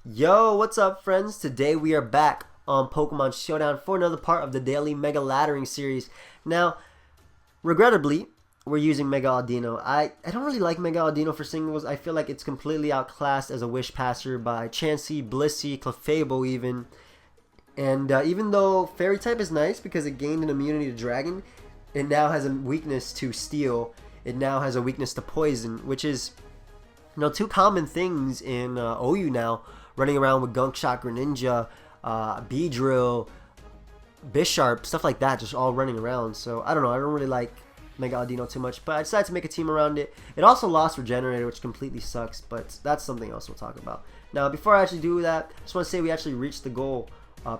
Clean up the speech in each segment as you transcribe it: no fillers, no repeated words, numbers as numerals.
Yo, what's up, friends? Today we are back on Pokemon Showdown for another part of the daily Mega Laddering series. Now, regrettably, we're using Mega Audino. I don't really like Mega Audino for singles. I feel like it's completely outclassed as a Wish Passer by Chansey, Blissey, Clefable even. And even though Fairy type is nice because it gained an immunity to Dragon, it now has a weakness to Steel. It now has a weakness to Poison, which is two common things in OU now, running around with Gunk Shot, Greninja, Beedrill, Bisharp, stuff like that, just all running around. So I don't know, I don't really like Mega Audino too much, but I decided to make a team around it. It also lost Regenerator, which completely sucks, but that's something else we'll talk about. Now, before I actually do that, I just want to say we actually reached the goal,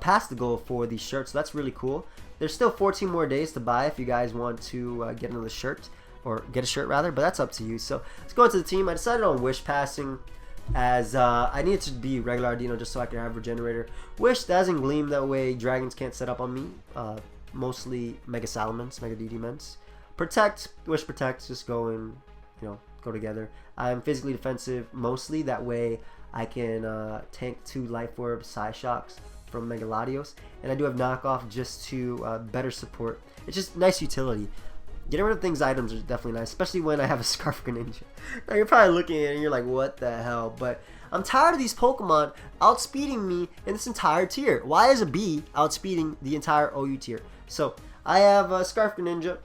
past the goal for these shirts, so that's really cool. There's still 14 more days to buy if you guys want to get another shirt, or get a shirt rather, but that's up to you. So let's go into the team. I decided on Wish Passing, as I needed to be regular Audino just so I could have Regenerator. Wish doesn't Gleam, that way Dragons can't set up on me. Mostly Mega Salamence, Mega DD-Ments. Protect, Wish Protect, just go and, go together. I'm physically defensive mostly, that way I can tank 2 Life Orb Psyshocks from Mega Latios. And I do have Knockoff just to better support. It's just nice utility. Getting rid of things items are definitely nice, especially when I have a Scarf Greninja. Now you're probably looking at it and you're like, what the hell? But I'm tired of these Pokemon outspeeding me in this entire tier. Why is a B outspeeding the entire OU tier? So I have a Scarf Greninja.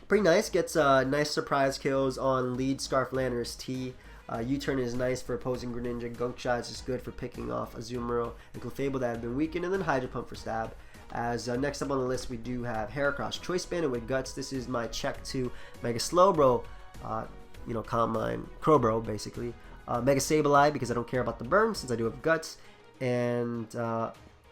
Pretty nice. Gets nice surprise kills on lead Scarf Landorus T. U-turn is nice for opposing Greninja. Gunk Shot is just good for picking off Azumarill and Clefable that have been weakened. And then Hydro Pump for stab. As next up on the list, we do have Heracross Choice Banded with Guts. This is my check to Mega Slowbro, Combine Crowbro, basically. Mega Sableye, because I don't care about the burn, since I do have Guts. And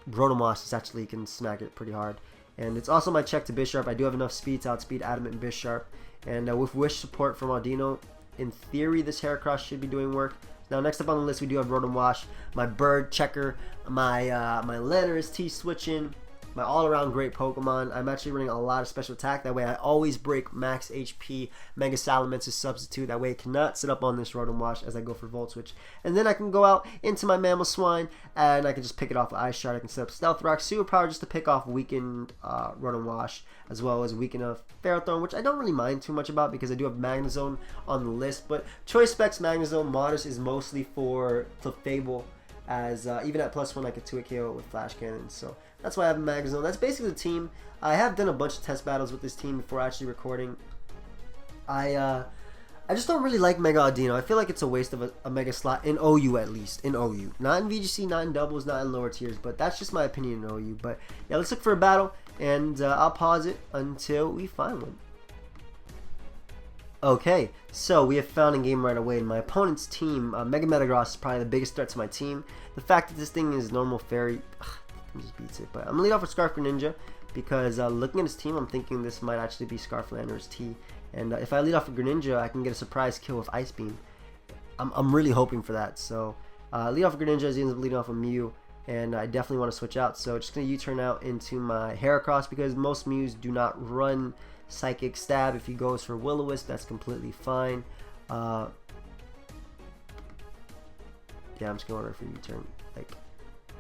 Rotom is actually can smack it pretty hard. And it's also my check to Bisharp. I do have enough speed to outspeed Adamant and Bisharp. And with Wish support from Audino, in theory, this Heracross should be doing work. Now, next up on the list, we do have Rotom Wash, my Bird Checker, my Landorus T switching. My all-around great Pokemon. I'm actually running a lot of special attack. That way I always break max HP Mega Salamence's substitute. That way it cannot sit up on this Rotom Wash as I go for Volt Switch. And then I can go out into my Mammal Swine and I can just pick it off with Ice Shard. I can set up Stealth Rock, Super Power just to pick off weakened Rotom Wash, as well as weaken a Ferrothorn, which I don't really mind too much about because I do have Magnezone on the list. But Choice Specs Magnezone Modest is mostly for Clefable, as even at +1 I could 2-hit KO with Flash Cannon. So that's why I have a Magnezone. That's basically the team. I have done a bunch of test battles with this team before actually recording. I just don't really like Mega Audino. I feel like it's a waste of a Mega slot in OU, at least. In OU. Not in VGC, not in doubles, not in lower tiers, but that's just my opinion in OU. But yeah, let's look for a battle, and I'll pause it until we find one. Okay, so we have found a game right away. In my opponent's team, Mega Metagross is probably the biggest threat to my team. The fact that this thing is normal fairy just beats it. But I'm going to lead off with Scarf Greninja because looking at his team, I'm thinking this might actually be Scarf Landorus T. And if I lead off with Greninja, I can get a surprise kill with Ice Beam. I'm really hoping for that. So lead off with Greninja as he ends up leading off with Mew. And I definitely want to switch out. So just going to U-turn out into my Heracross because most Mews do not run Psychic Stab. If he goes for Will-O-Wisp, that's completely fine. Yeah, I'm just going to run for U-turn.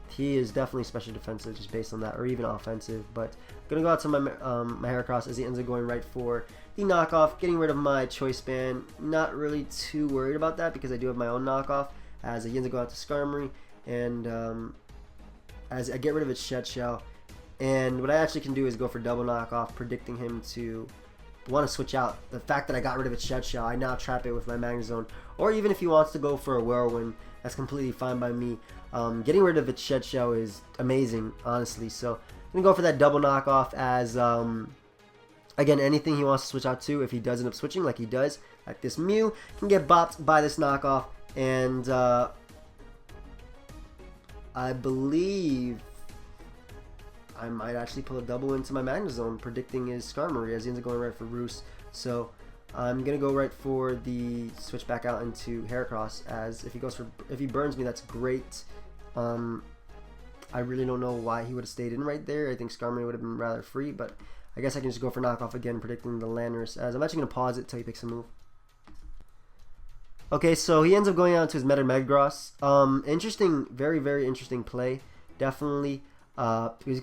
He is definitely special defensive just based on that, or even offensive. But I'm going to go out to my my Heracross as he ends up going right for the knockoff, getting rid of my Choice Band. Not really too worried about that because I do have my own knockoff, as he ends up going out to Skarmory. And as I get rid of its Shed Shell. And what I actually can do is go for double knockoff, predicting him to want to switch out. The fact that I got rid of its Shed Shell, I now trap it with my Magnezone. Or even if he wants to go for a Whirlwind, that's completely fine by me. Getting rid of its Shed Shell is amazing, honestly. So I'm going to go for that double knockoff as, again, anything he wants to switch out to, if he does end up switching like he does, like this Mew, can get bopped by this knockoff. And I believe I might actually pull a double into my Magnezone, predicting his Skarmory as he ends up going right for Roost. So I'm gonna go right for the switch back out into Heracross, as if he burns me, that's great. I really don't know why he would have stayed in right there. I think Skarmory would have been rather free, but I guess I can just go for knockoff again, predicting the Landorus, as I'm actually gonna pause it until he picks a move. Okay, so he ends up going out to his Meta Meggross. Interesting, very, very interesting play. Definitely. He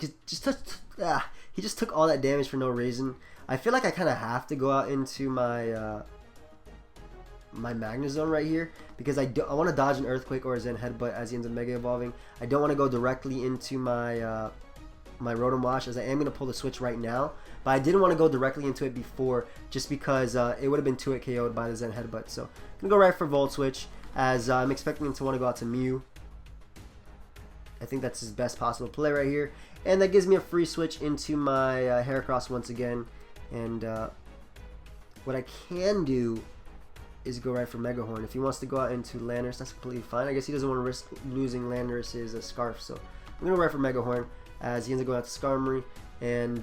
just took all that damage for no reason. I feel like I kind of have to go out into my my Magnezone right here because I want to dodge an Earthquake or a Zen Headbutt as he ends up Mega Evolving. I don't want to go directly into my my Rotom Wash as I am going to pull the switch right now, but I didn't want to go directly into it before just because it would have been 2-hit KO'd by the Zen Headbutt. So I'm going to go right for Volt Switch as I'm expecting him to want to go out to Mew. I think that's his best possible play right here, and that gives me a free switch into my Heracross once again. And what I can do is go right for Mega Horn. If he wants to go out into Landorus, that's completely fine. I guess he doesn't want to risk losing Landorus' Scarf, so I'm going to go right for Mega Horn as he ends up going out to Skarmory. And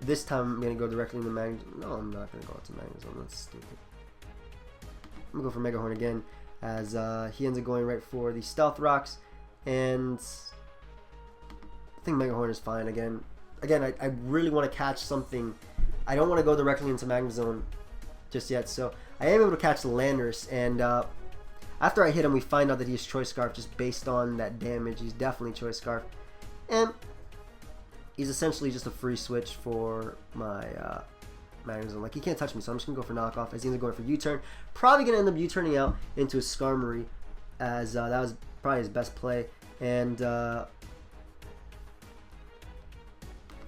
this time I'm going to go directly into Magnezone. No, I'm not going to go out to Magnezone. That's stupid. I'm going to go for Mega Horn again as he ends up going right for the Stealth Rocks. And I think Mega Horn is fine again. I really want to catch something. I don't want to go directly into Magnezone just yet. So I am able to catch the Landorus. And after I hit him, we find out that he's Choice Scarf just based on that damage. He's definitely Choice Scarf. And he's essentially just a free switch for my Magnezone. Like, he can't touch me, so I'm just going to go for Knockoff as he's going for U-Turn. Probably going to end up U-turning out into a Skarmory as that was probably his best play. And I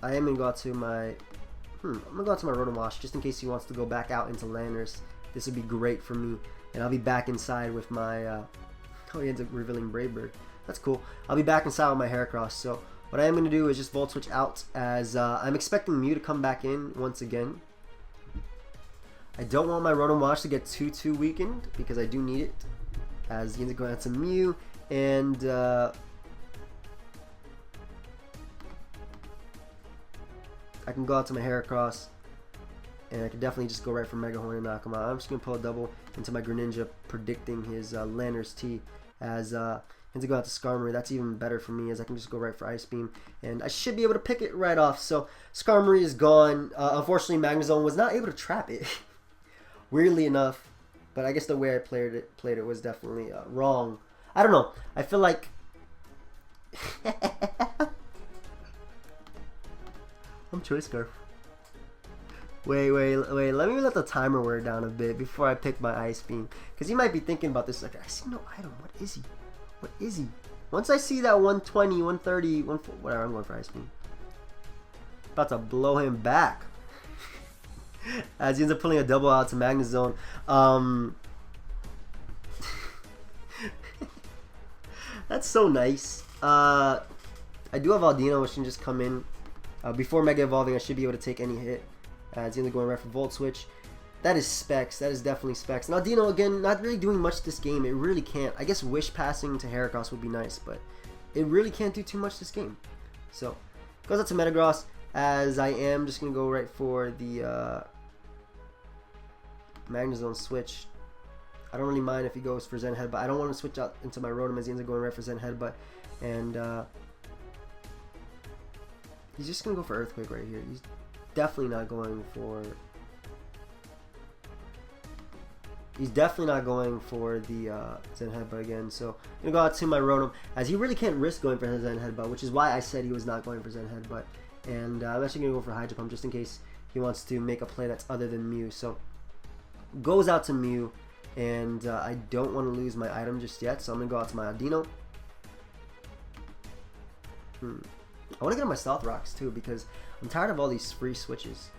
am going to go out to my I'm going to go out to my Rotom Wash just in case he wants to go back out into Landorus. This would be great for me. And I'll be back inside with my oh, he ends up revealing Brave Bird. That's cool. I'll be back inside with my Heracross. So what I am going to do is just Volt Switch out as I'm expecting Mew to come back in once again. I don't want my Rotom Wash to get too weakened because I do need it as he ends up going out to Mew. And I can go out to my Heracross, and I can definitely just go right for Mega Horn and knock him out. I'm just going to pull a double into my Greninja, predicting his Landorus T as ends up going out to Skarmory. That's even better for me as I can just go right for Ice Beam, and I should be able to pick it right off. So Skarmory is gone. Unfortunately, Magnezone was not able to trap it, weirdly enough, but I guess the way I played it was definitely wrong. I don't know. I feel like I'm Choice Scarf. Wait. Let me let the timer wear down a bit before I pick my Ice Beam. Because you might be thinking about this like, I see no item. What is he? What is he? Once I see that 120, 130, whatever, I'm going for Ice Beam. About to blow him back. As he ends up pulling a double out to Magnezone. That's so nice. I do have Audino, which can just come in. Before Mega Evolving, I should be able to take any hit. It's either going right for Volt Switch. That is specs. That is definitely specs. And Audino, again, not really doing much this game. It really can't. I guess Wish passing to Heracross would be nice, but it really can't do too much this game. So, goes out to Metagross, as I am just going to go right for the Magnezone switch. I don't really mind if he goes for Zen Headbutt. I don't want to switch out into my Rotom as he ends up going right for Zen Headbutt. And he's just going to go for Earthquake right here. He's definitely not going for... He's definitely not going for the Zen Headbutt again. So I'm going to go out to my Rotom as he really can't risk going for his Zen Headbutt, which is why I said he was not going for Zen Headbutt. And I'm actually going to go for Hydro Pump just in case he wants to make a play that's other than Mew. So goes out to Mew. And I don't want to lose my item just yet, so I'm going to go out to my Audino. I want to get on my Stealth Rocks too, because I'm tired of all these free switches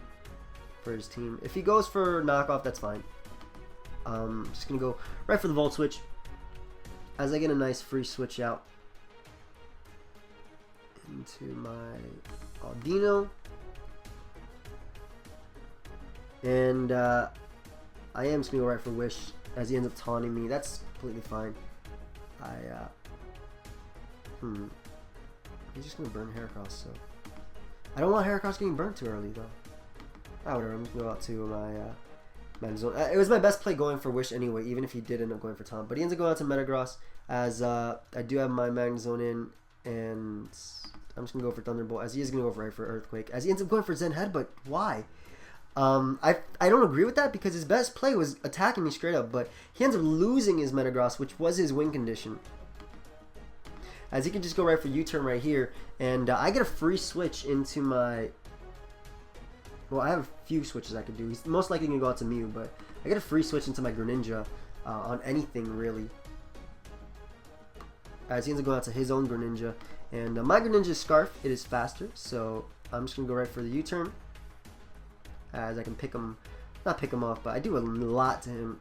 for his team. If he goes for Knockoff, that's fine. Just going to go right for the Volt Switch as I get a nice free switch out into my Audino. And I am just going to go right for Wish as he ends up taunting me. That's completely fine. He's just going to burn Heracross, so... I don't want Heracross getting burnt too early, though. Whatever, I'm just going to go out to my Magnezone. It was my best play going for Wish anyway, even if he did end up going for Taunt. But he ends up going out to Metagross, as I do have my Magnezone in, and I'm just going to go for Thunderbolt, as he is going to go right for Earthquake, as he ends up going for Zen Headbutt. Why? I don't agree with that because his best play was attacking me straight up, but he ends up losing his Metagross, which was his win condition. As he can just go right for U-turn right here, and I get a free switch into my... Well, I have a few switches I could do. He's most likely going to go out to Mew, but I get a free switch into my Greninja on anything, really. As he ends up going out to his own Greninja. And my Greninja is Scarf. It is faster, so I'm just going to go right for the U-turn. As I can pick him... Not pick him off, but I do a lot to him.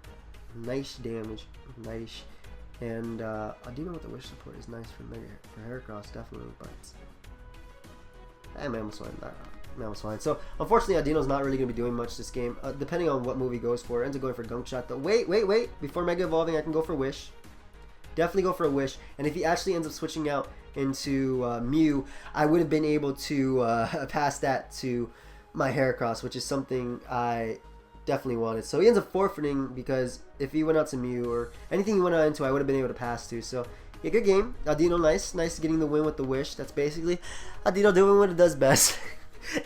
Nice damage. Nice. And Audino with the wish support is nice for Heracross, definitely, but man was fine. So unfortunately, Audino's not really gonna be doing much this game. Depending on what move he goes for, ends up going for Gunk Shot. Though, wait! Before Mega Evolving, I can go for Wish. Definitely go for a Wish. And if he actually ends up switching out into Mew, I would have been able to pass that to my Heracross, which is something I definitely wanted. So he ends up forfeiting because if he went out to Mew or anything he went out into, I would have been able to pass to. So yeah, good game. Audino, nice getting the win with the Wish. That's basically Audino doing what it does best.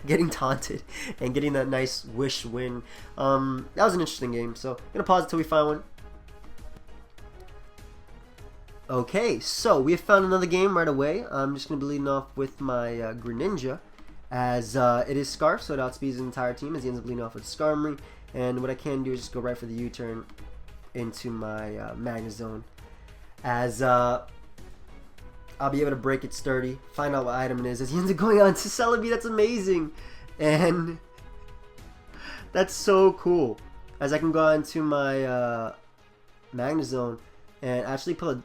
Getting taunted and getting that nice Wish win. That was an interesting game. So I'm gonna pause until we find one. Okay, so we have found another game right away. I'm just gonna be leading off with my Greninja, as it is Scarf, so it outspeeds his entire team as he ends up leading off with Skarmory. And what I can do is just go right for the U-turn into my Magnezone, as I'll be able to break it sturdy, find out what item it is, as he ends up going on to Celebi. That's amazing, and that's so cool, as I can go into my Magnezone and actually pull a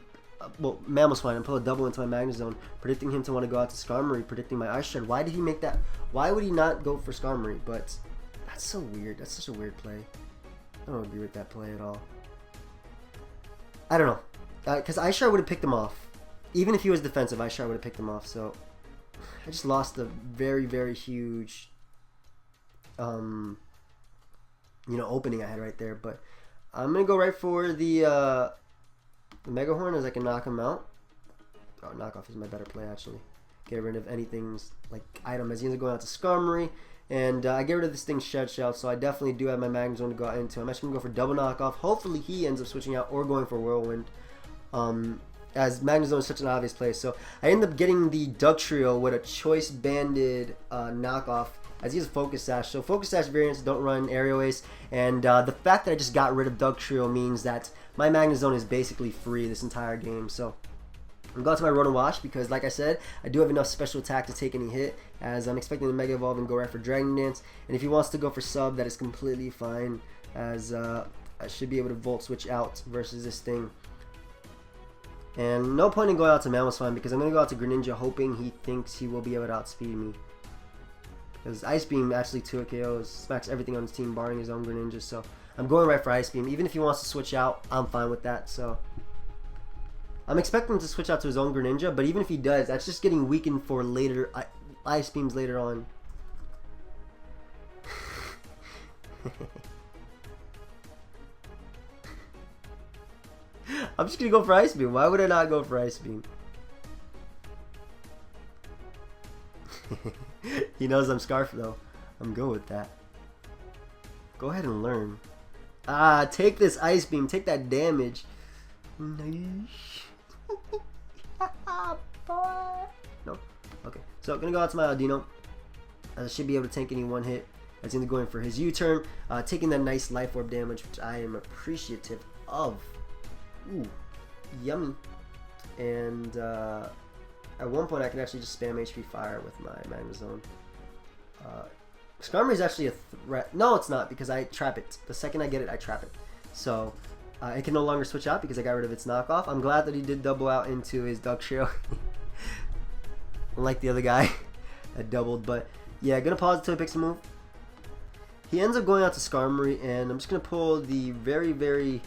Mamoswine and pull a double into my Magnezone, predicting him to want to go out to Skarmory, predicting my Ice Shard. Why did he make that? Why would he not go for Skarmory? But that's so weird. That's such a weird play. I don't agree with that play at all. I don't know. Because Ice Shard would have picked him off. Even if he was defensive, Ice Shard would have picked him off. So I just lost a very, very huge opening I had right there. But I'm going to go right for the Mega Horn, as I can knock him out. Oh, knockoff is my better play, actually. Get rid of anything's like item as he ends up going out to Skarmory. And I get rid of this thing's Shed Shell, so I definitely do have my Magnezone to go out into. I'm actually going to go for double knockoff. Hopefully he ends up switching out or going for Whirlwind, as Magnezone is such an obvious play. So I end up getting the Dugtrio with a Choice Banded knockoff, as he has Focus Sash. So Focus Sash variants don't run Aerial Ace, and the fact that I just got rid of Dugtrio means that my Magnezone is basically free this entire game. So I'm going to my Rotom Wash because, like I said, I do have enough special attack to take any hit, as I'm expecting the Mega Evolve and go right for Dragon Dance. And if he wants to go for Sub, that is completely fine, as I should be able to Volt Switch out versus this thing. And no point in going out to Mamoswine because I'm going to go out to Greninja hoping he thinks he will be able to outspeed me. Because Ice Beam actually 2 KOs, smacks everything on his team barring his own Greninja. So I'm going right for Ice Beam. Even if he wants to switch out, I'm fine with that. So I'm expecting him to switch out to his own Greninja, but even if he does, that's just getting weakened for later Ice Beams later on. I'm just gonna go for Ice Beam. Why would I not go for Ice Beam? He knows I'm Scarf though. I'm good with that. Go ahead and learn. Ah, take this Ice Beam. Take that damage. Nice. No. Okay. So I'm gonna go out to my Audino. I should be able to tank any one hit. As he's going for his U-turn, taking that nice Life Orb damage, which I am appreciative of. Ooh, yummy. And at one point I can actually just spam HP Fire with my Magnezone. Skarmory is actually a threat. No, it's not, because I trap it. The second I get it, I trap it. So it can no longer switch out because I got rid of its knockoff. I'm glad that he did double out into his Dugtrio. Unlike the other guy that doubled. But yeah, gonna pause until he picks a move. He ends up going out to Skarmory, and I'm just gonna pull the very, very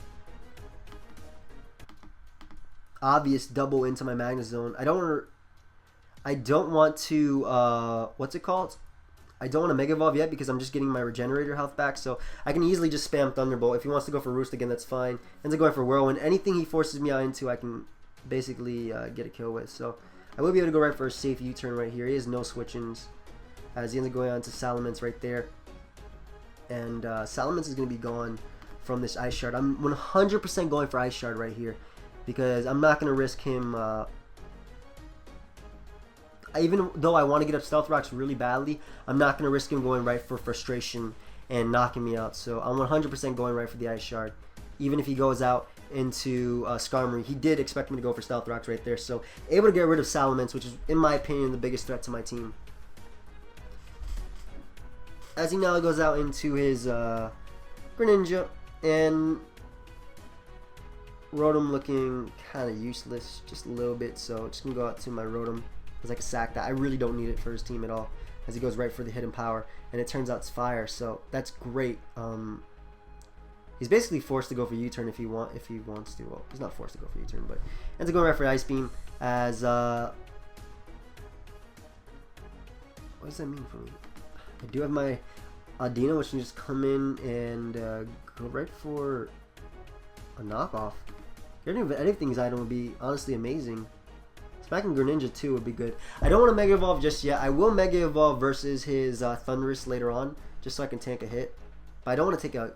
obvious double into my Magnezone. I don't want to what's it called? I don't want to Mega Evolve yet because I'm just getting my Regenerator health back, so I can easily just spam Thunderbolt. If he wants to go for Roost again, that's fine. Ends up going for Whirlwind. Anything he forces me out into, I can basically get a kill with. So I will be able to go right for a safe U-turn right here. He has no switch-ins, as he ends up going on to Salamence right there. And Salamence is going to be gone from this Ice Shard. I'm 100% going for Ice Shard right here, because I'm not going to risk him. Even though I want to get up Stealth Rocks really badly, I'm not going to risk him going right for Frustration and knocking me out. So I'm 100% going right for the Ice Shard. Even if he goes out into Skarmory, he did expect me to go for Stealth Rocks right there. So able to get rid of Salamence, which is, in my opinion, the biggest threat to my team. As he now goes out into his Greninja, and Rotom looking kind of useless, just a little bit. So just going to go out to my Rotom as I can sack that. I really don't need it for his team at all, as he goes right for the Hidden Power, and it turns out it's Fire, so that's great. He's basically forced to go for U-turn if he wants to. Well, he's not forced to go for U-turn, but ends up going right for Ice Beam. As what does that mean for me? I do have my Audino, which can just come in and go right for a knockoff. Getting rid of anything's item would be honestly amazing. Smacking Greninja too would be good. I don't want to Mega Evolve just yet. I will Mega Evolve versus his Thundurus later on, just so I can tank a hit. But I don't want to take a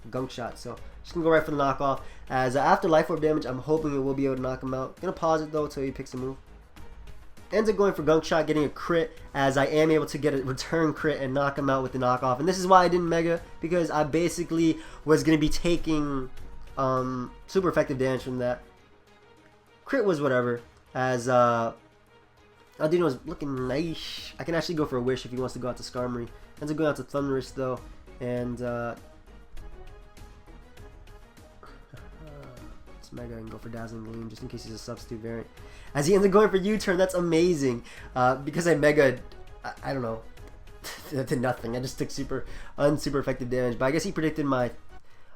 Gunk Shot, so just gonna go right for the knockoff. As after Life Orb damage, I'm hoping it will be able to knock him out. Gonna pause it though until he picks a move. Ends up going for Gunk Shot, getting a crit, as I am able to get a return crit and knock him out with the knockoff. And this is why I didn't Mega, because I basically was gonna be taking super effective damage from that. Crit was whatever. As Audino is looking nice. I can actually go for a Wish if he wants to go out to Skarmory. Ends up going out to Thundurus though, and let's Mega and go for Dazzling Gleam just in case he's a substitute variant. As he ends up going for U-turn, that's amazing. Because I Mega, I don't know, that did nothing. I just took super effective damage. But I guess he predicted my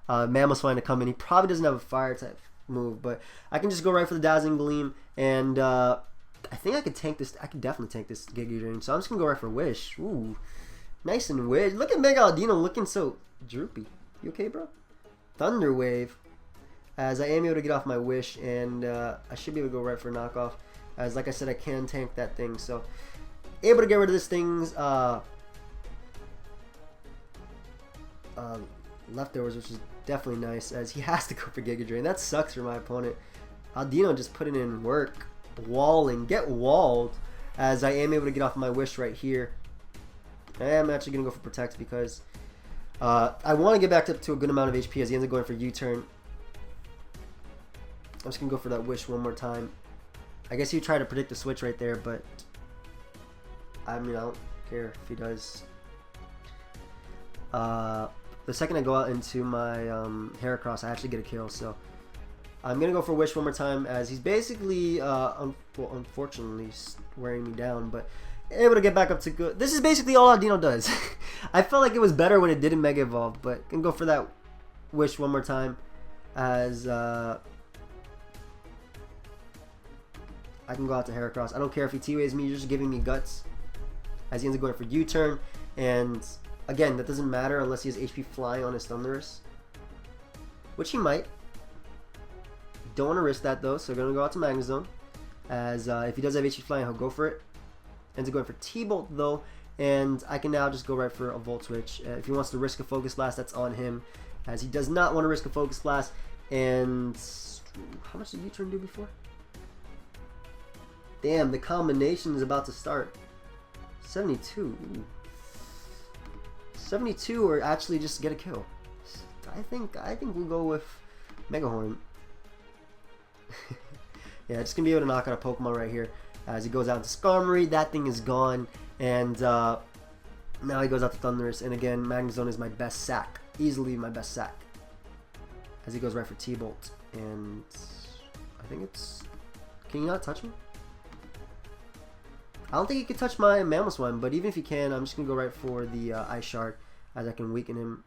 Mamoswine to come in. He probably doesn't have a Fire type move, but I can just go right for the Dazzling Gleam, and I think I could tank this. I can definitely tank this Giga Drain, so I'm just gonna go right for Wish. Ooh, nice and Wish. Look at Mega Audino looking so droopy. You okay, bro? Thunder Wave. As I am able to get off my Wish, and I should be able to go right for a knockoff. As like I said, I can tank that thing, so able to get rid of this thing's leftovers, which is definitely nice, as he has to go for Giga Drain. That sucks for my opponent. Audino just putting in work, walling, get walled, as I am able to get off my Wish right here. I am actually going to go for Protect because I want to get back up to a good amount of HP, as he ends up going for U-turn. I'm just going to go for that Wish one more time. I guess he tried to predict the switch right there, but I mean, I don't care if he does. The second I go out into my Heracross, I actually get a kill, so I'm going to go for Wish one more time, as he's basically, unfortunately, wearing me down, but able to get back up to good. This is basically all Audino does. I felt like it was better when it didn't Mega Evolve, but can go for that Wish one more time, as I can go out to Heracross. I don't care if he T-Waves me, just giving me guts, as he ends up going for U-turn, and again, that doesn't matter unless he has HP flying on his Thundurus, which he might. Don't want to risk that though, so going to go out to Magnezone, as if he does have HP flying, he'll go for it. Ends up going for T-Bolt though, and I can now just go right for a Volt Switch. If he wants to risk a Focus Blast, that's on him, as he does not want to risk a Focus Blast. And how much did U-turn do before? Damn, the combination is about to start. 72. Ooh. 72, or actually just get a kill. I think we'll go with Mega Horn. Yeah, just gonna be able to knock out a Pokemon right here. As he goes out to Skarmory, that thing is gone, and now he goes out to Thundurus, and again, Magnezone is my best sack, easily my best sack. As he goes right for T-Bolt, and I think it's. Can you not touch me? I don't think he can touch my Mamoswine, but even if he can, I'm just going to go right for the Ice Shard, as I can weaken him.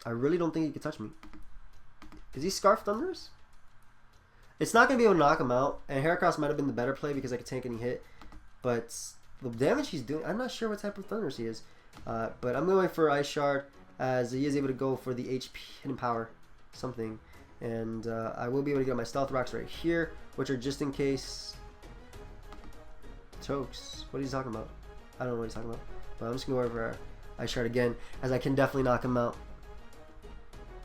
I really don't think he can touch me. Is he Scarf Thundurus? It's not going to be able to knock him out, and Heracross might have been the better play because I could tank any hit, but the damage he's doing, I'm not sure what type of Thundurus he is, but I'm going for Ice Shard, as he is able to go for the HP Hidden Power, something, and I will be able to get my Stealth Rocks right here, which are just in case. Chokes. What are you talking about? I don't know what he's talking about. But I'm just going to go over Ice Shard again, as I can definitely knock him out.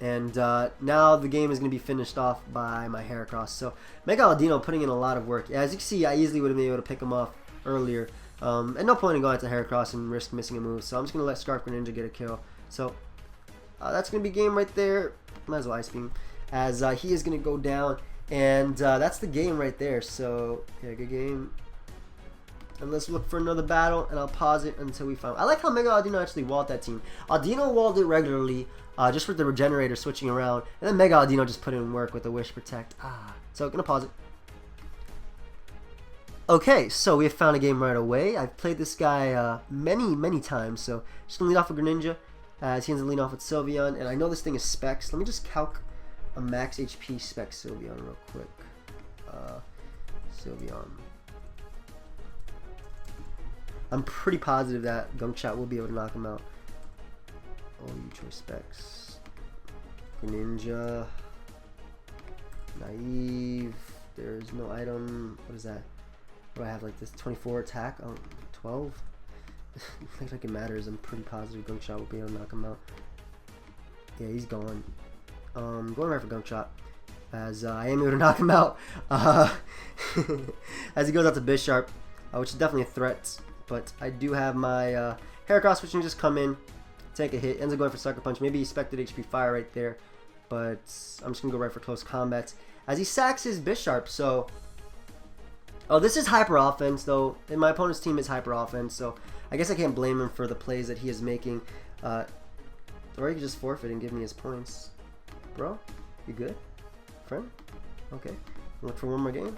And now the game is going to be finished off by my Heracross. So Mega Audino putting in a lot of work. As you can see, I easily would have been able to pick him off earlier. At no point in going to Heracross and risk missing a move. So I'm just going to let Scarf Greninja get a kill. So that's going to be game right there. Might as well Ice Beam. As he is going to go down. And that's the game right there. So yeah, good game. And let's look for another battle, and I'll pause it until we find. I like how Mega Audino actually walled that team. Audino walled it regularly, just with the regenerator switching around, and then Mega Audino just put in work with the Wish Protect. So gonna pause it. Okay, so we have found a game right away. I've played this guy many times, so just gonna lead off with Greninja, as he ends up leading off with Sylveon, and I know this thing is Specs. Let me just calc a max HP Specs Sylveon real quick. Sylveon. I'm pretty positive that Gunk Shot will be able to knock him out. Oh, you choice Specs. Greninja. Naive. There's no item. What is that? What do I have? Like this 24 attack? Oh, 12? I think like it matters. I'm pretty positive Gunk Shot will be able to knock him out. Yeah, he's gone. Going right for Gunk Shot. As I am able to knock him out. As he goes out to Bisharp, which is definitely a threat. But I do have my Heracross, which can just come in, take a hit, ends up going for Sucker Punch. Maybe he expected HP Fire right there, but I'm just going to go right for Close Combat. As he sacks his Bisharp, so... Oh, this is Hyper Offense, though. And my opponent's team is Hyper Offense, so I guess I can't blame him for the plays that he is making. Or he could just forfeit and give me his points. Bro, you good? Friend? Okay. Look for one more game.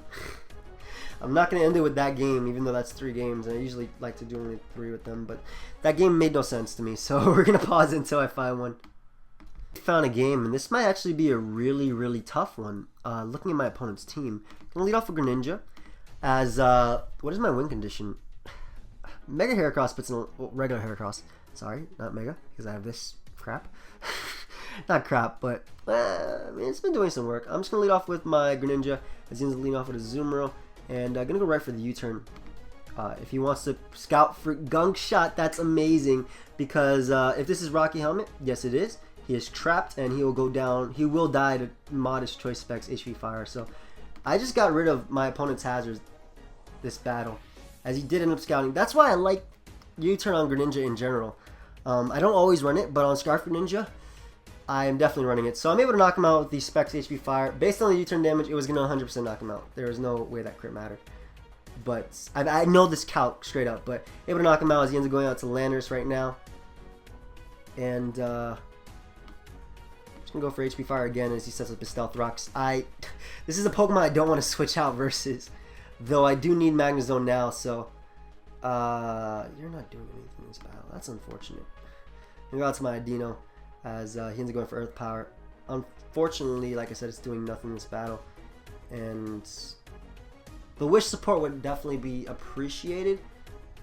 I'm not going to end it with that game, even though that's 3 games, and I usually like to do only 3 with them, but that game made no sense to me, so we're going to pause it until I find one. I found a game, and this might actually be a really tough one, looking at my opponent's team. I'm going to lead off with Greninja, as, what is my win condition? Mega Heracross puts in a regular Heracross. Sorry, not Mega, because I have this crap. Not crap, but, I mean, it's been doing some work. I'm just going to lead off with my Greninja, as he ends up leading off with a Azumarill. And I'm going to go right for the U-turn. If he wants to scout for Gunk Shot, that's amazing. Because if this is Rocky Helmet, yes it is. He is trapped and he will go down. He will die to Modest Choice Specs HP Fire. So I just got rid of my opponent's hazards this battle. As he did end up scouting. That's why I like U-turn on Greninja in general. I don't always run it, but on Scarf Greninja, I am definitely running it. So I'm able to knock him out with the Specs HP Fire. Based on the U-turn damage, it was going to 100% knock him out. There was no way that crit mattered. But I know this calc straight up. But able to knock him out as he ends up going out to Landorus right now. And just going to go for HP Fire again as he sets up his Stealth Rocks. This is a Pokemon I don't want to switch out versus. Though I do need Magnezone now, so... you're not doing anything in this battle. That's unfortunate. I'm going to go out to my Audino. As he ends up going for Earth Power. Unfortunately, like I said, it's doing nothing in this battle. And the Wish support would definitely be appreciated.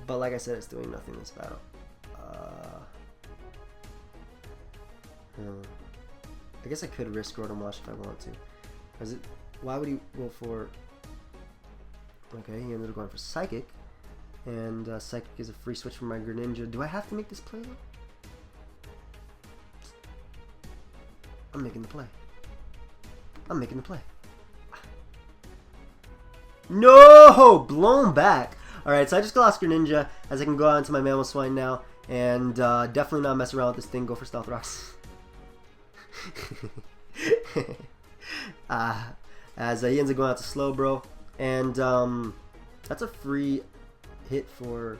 But like I said, it's doing nothing in this battle. I guess I could risk Rotom Wash if I want to. Why would he go for... Okay, he ended up going for Psychic. And Psychic is a free switch from my Greninja. Do I have to make this play though? I'm making the play. I'm making the play. No! Blown back. Alright, so I just lost Greninja as I can go out into my Mamoswine now. And definitely not mess around with this thing. Go for Stealth Rocks. As he ends up going out to Slowbro. And that's a free hit for...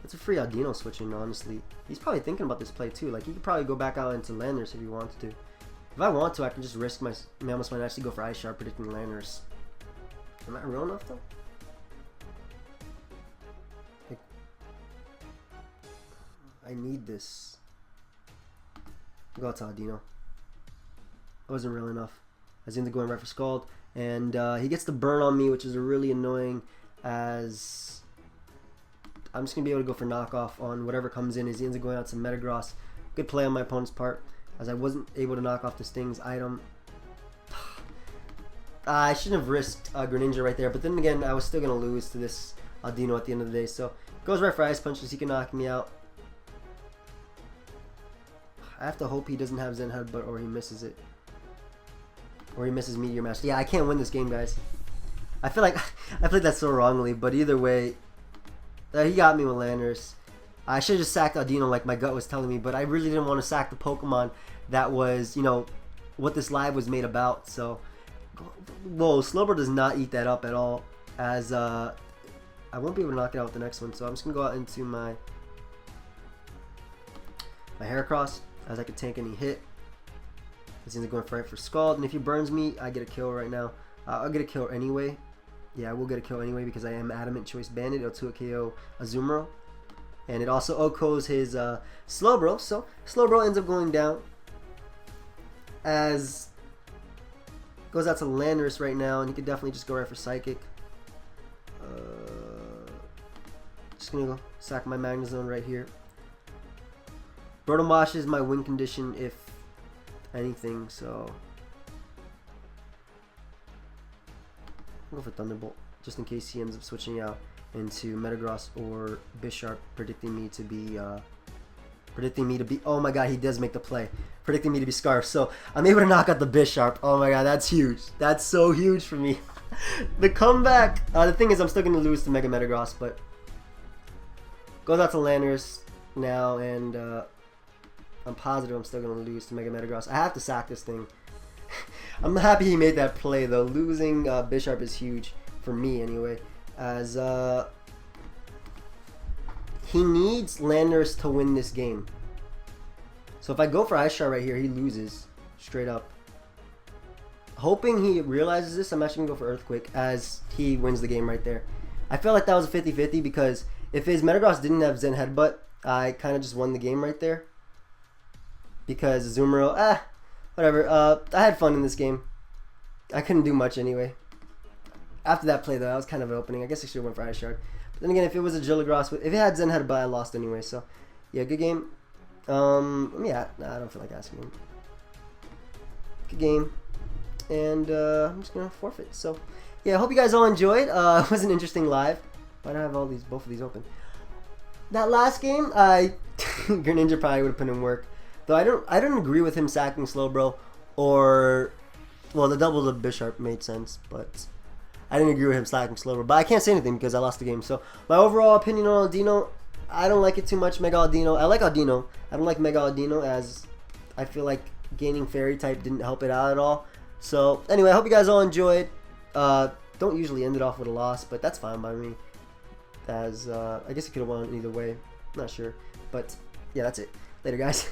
That's a free Audino switching, honestly. He's probably thinking about this play too. Like, he could probably go back out into Landorus if he wants to. If I want to, I can just risk my Mamoswine and actually go for Ice Shard, predicting Landorus. Am I real enough though? Like, I need this. Go out to Audino. I wasn't real enough. I was into going right for Scald. And he gets the burn on me, which is really annoying, as I'm just going to be able to go for knockoff on whatever comes in as he ends up going out to Metagross. Good play on my opponent's part, as I wasn't able to knock off the Sting's item. I shouldn't have risked Greninja right there, but then again, I was still going to lose to this Audino at the end of the day. So, goes right for Ice Punch as he can knock me out. I have to hope he doesn't have Zen Headbutt or he misses it. Or he misses Meteor Mash. Yeah, I can't win this game, guys. I feel like I played that so wrongly, but either way, he got me with Landorus. I should have just sacked Audino like my gut was telling me, but I really didn't want to sack the Pokemon that was, you know, what this live was made about. So, whoa, Slowbro does not eat that up at all, as I won't be able to knock it out with the next one. So I'm just going to go out into my Heracross, as I could tank any hit. This is going right for Scald, and if he burns me, I get a kill right now. I'll get a kill anyway. Yeah, I will get a kill anyway because I am Adamant Choice Bandit. It'll 2-hit KO Azumarill. And it also OHKOs his Slowbro, so Slowbro ends up going down. As goes out to Landorus right now, and he could definitely just go right for Psychic. Just gonna go sack my Magnezone right here. Rotom Wash is my win condition if anything, so I'll go for Thunderbolt just in case he ends up switching out into Metagross or Bisharp, predicting me to be oh my god, he does make the play, predicting me to be Scarf. So I'm able to knock out the Bisharp. Oh my god, that's huge. That's so huge for me. The comeback. The thing is, I'm still gonna lose to Mega Metagross, but goes out to Landorus now, and I'm positive I'm still gonna lose to Mega Metagross. I have to sack this thing. I'm happy he made that play though. Losing Bisharp is huge for me anyway, as he needs Landorus to win this game. So if I go for Ice Shard right here, he loses straight up. Hoping he realizes this, I'm actually gonna go for Earthquake as he wins the game right there. I feel like that was a 50-50 because if his Metagross didn't have Zen Headbutt, I kind of just won the game right there. Because Azumarill, whatever. I had fun in this game. I couldn't do much anyway. After that play though, that was kind of an opening. I guess I should have went for Ice Shard. But then again, if it was a Jilligrass, if it had Zen Headbutt, I lost anyway. So yeah, good game. Yeah, nah, I don't feel like asking him. Good game. And I'm just gonna forfeit. So yeah, I hope you guys all enjoyed. It was an interesting live. Why do I have both of these open? That last game, Greninja probably would have put in work. Though I don't agree with him sacking Slowbro, or well, the double to Bisharp made sense, but I didn't agree with him sacking Slowbro. But I can't say anything because I lost the game. So my overall opinion on Audino, I don't like it too much. Mega Audino, I like Audino. I don't like Mega Audino, as I feel like gaining Fairy type didn't help it out at all. So anyway, I hope you guys all enjoyed. Don't usually end it off with a loss, but that's fine by me. As I guess it could have won either way. Not sure, but yeah, that's it. Later, guys.